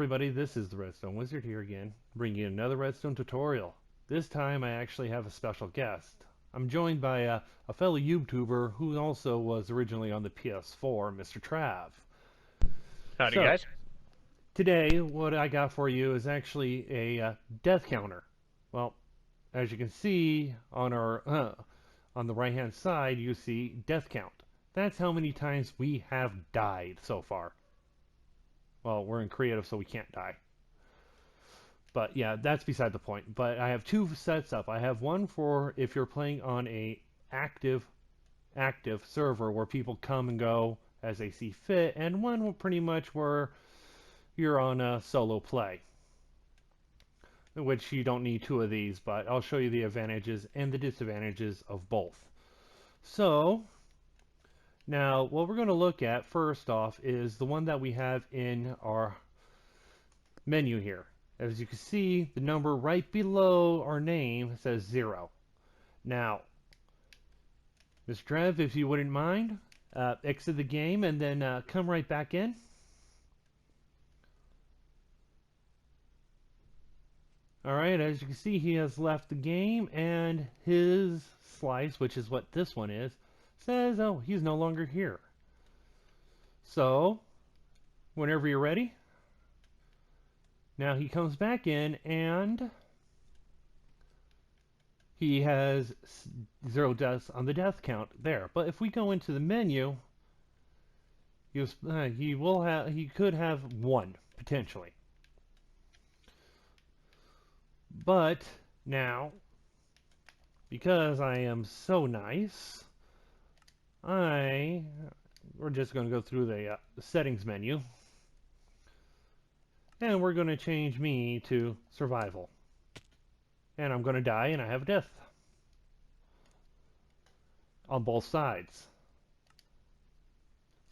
everybody, this is the Redstone Wizard here again, bringing you another Redstone tutorial. This time I actually have a special guest. I'm joined by a fellow YouTuber who also was originally on the PS4, Mr. Trav. Howdy, So, guys. today what I got for you is actually a death counter. Well, as you can see on our on the right hand side, you see death count. That's how many times we have died so far. Well, we're in creative, so we can't die. But yeah, that's beside the point. But I have two sets up. I have one for if you're playing on a active server where people come and go as they see fit, and one pretty much where you're on a solo play, which you don't need two of these, but I'll show you the advantages and the disadvantages of both. So now what we're going to look at first off is the one that we have in our menu here. As you can see, the number right below our name says 0. Now, Mr. Trev, if you wouldn't mind, exit the game and then come right back in. Alright, as you can see, he has left the game, and his slice, which is what this one is, says, oh, he's no longer here. So, whenever you're ready, now he comes back in, and he has 0 deaths on the death count there. But if we go into the menu, he could have 1 potentially. But now, because I am so nice, we're just going to go through the settings menu, and we're going to change me to survival. And I'm going to die, and I have a death on both sides.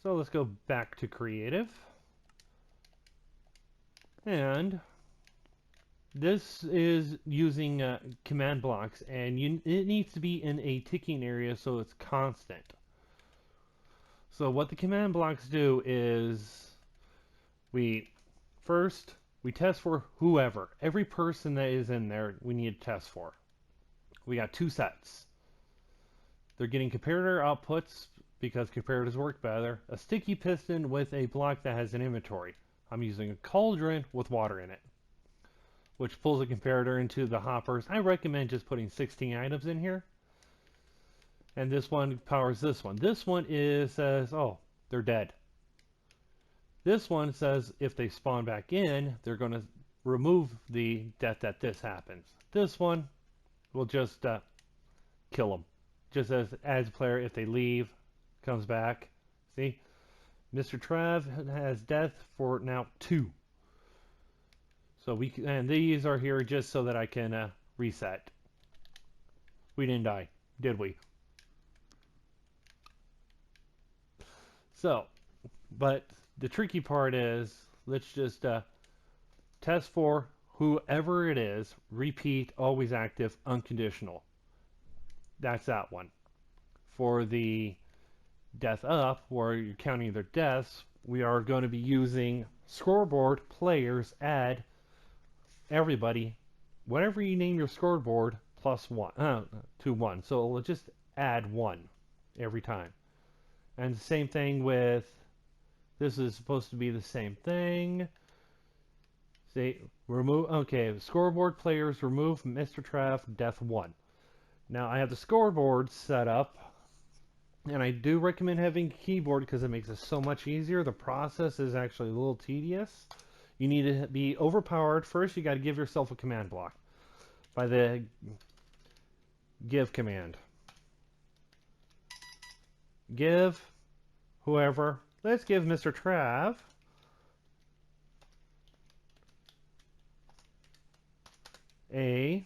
So let's go back to creative, and this is using command blocks, and it needs to be in a ticking area so it's constant. So what the command blocks do is we test for whoever. Every person that is in there we need to test for. We got 2 sets. They're getting comparator outputs because comparators work better. A sticky piston with a block that has an inventory. I'm using a cauldron with water in it, which pulls a comparator into the hoppers. I recommend just putting 16 items in here. And this one powers this one. This one says, oh, they're dead. This one says if they spawn back in, they're going to remove the death that this happens. This one will just kill them. Just as a player, if they leave, comes back. See? Mr. Trav has death for now 2. So and these are here just so that I can reset. We didn't die, did we? So, but the tricky part is, let's just test for whoever it is, repeat, always active, unconditional. That's that one. For the death up, where you're counting their deaths, we are going to be using scoreboard players add everybody, whatever you name your scoreboard, plus 1 to 1. So we'll just add 1 every time. And the same thing with this is supposed to be the same thing. Say remove. Okay, scoreboard players remove Mr. Trav death 1. Now I have the scoreboard set up, and I do recommend having a keyboard because it makes it so much easier. The process is actually a little tedious. You need to be overpowered. First, you got to give yourself a command block by the give command. Give whoever. Let's give Mr. Trav a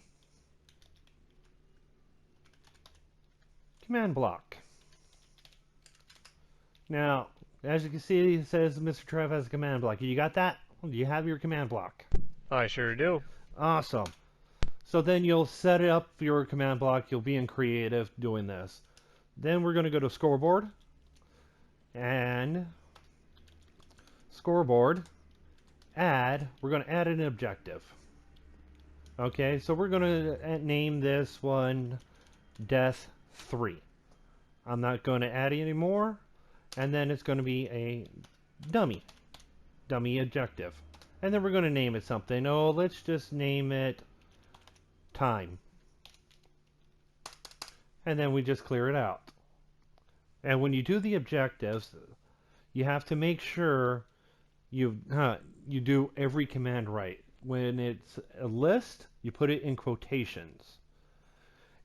command block. Now, as you can see, it says Mr. Trav has a command block. You got that? Do you have your command block? I sure do. Awesome. So then you'll set up your command block. You'll be in creative doing this. Then we're going to go to scoreboard. And scoreboard. we're going to add an objective. Okay, so we're going to name this one Death 3. I'm not going to add any more, and then it's going to be a dummy objective. And then we're going to name it something. Oh, let's just name it Time. And then we just clear it out. And when you do the objectives, you have to make sure you do every command right. When it's a list, you put it in quotations.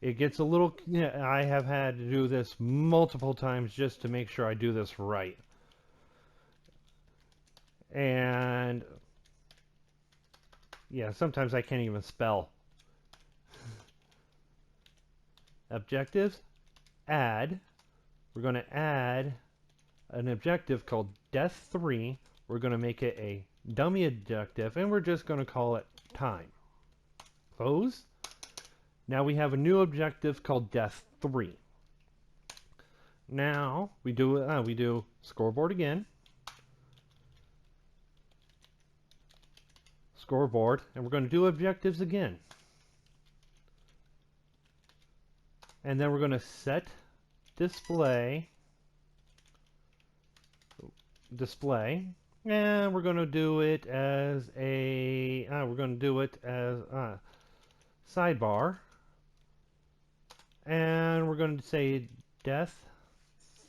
It gets a little, I have had to do this multiple times just to make sure I do this right. And yeah, sometimes I can't even spell. Objectives, add. We're going to add an objective called Death 3. We're going to make it a dummy objective, and we're just going to call it Time. Close. Now we have a new objective called Death 3. Now we do scoreboard again. Scoreboard, and we're going to do objectives again. And then we're going to set display, and we're going to do it as a sidebar, and we're going to say Death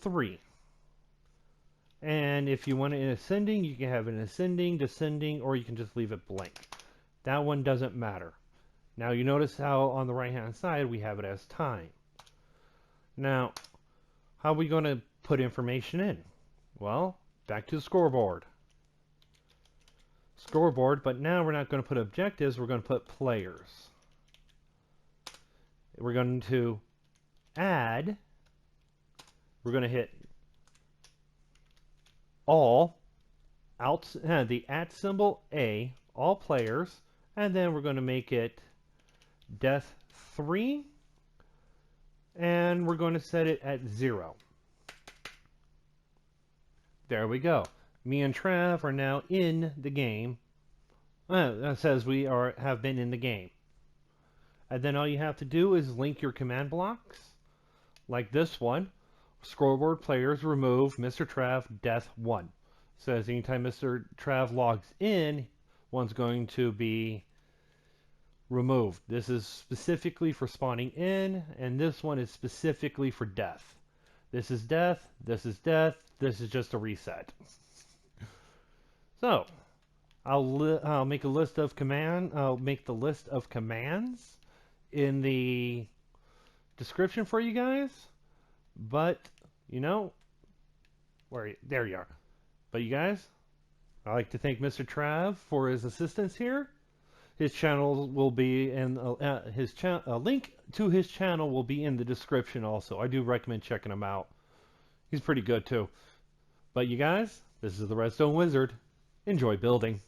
3. And if you want it in ascending, you can have an ascending, descending, or you can just leave it blank. That one doesn't matter. Now you notice how on the right hand side we have it as time. Now, how are we going to put information in? Well, back to the scoreboard. Scoreboard, but now we're not going to put objectives, we're going to put players. We're going to add, we're going to hit all, the @ symbol A, all players, and then we're going to make it Death 3, and we're going to set it at 0. There we go. Me and Trav are now in the game. That says we have been in the game. And then all you have to do is link your command blocks, like this one. Scoreboard players remove Mr. Trav Death 1. Says anytime Mr. Trav logs in, one's going to be removed. This is specifically for spawning in, and this one is specifically for death. This is death, this is death, this is just a reset. So, I'll make a list of I'll make the list of commands in the description for you guys. But, there you are. But you guys, I'd like to thank Mr. Trav for his assistance here. His channel will be in a link to his channel will be in the description also. I do recommend checking him out. He's pretty good too. But you guys, this is the Redstone Wizard. Enjoy building.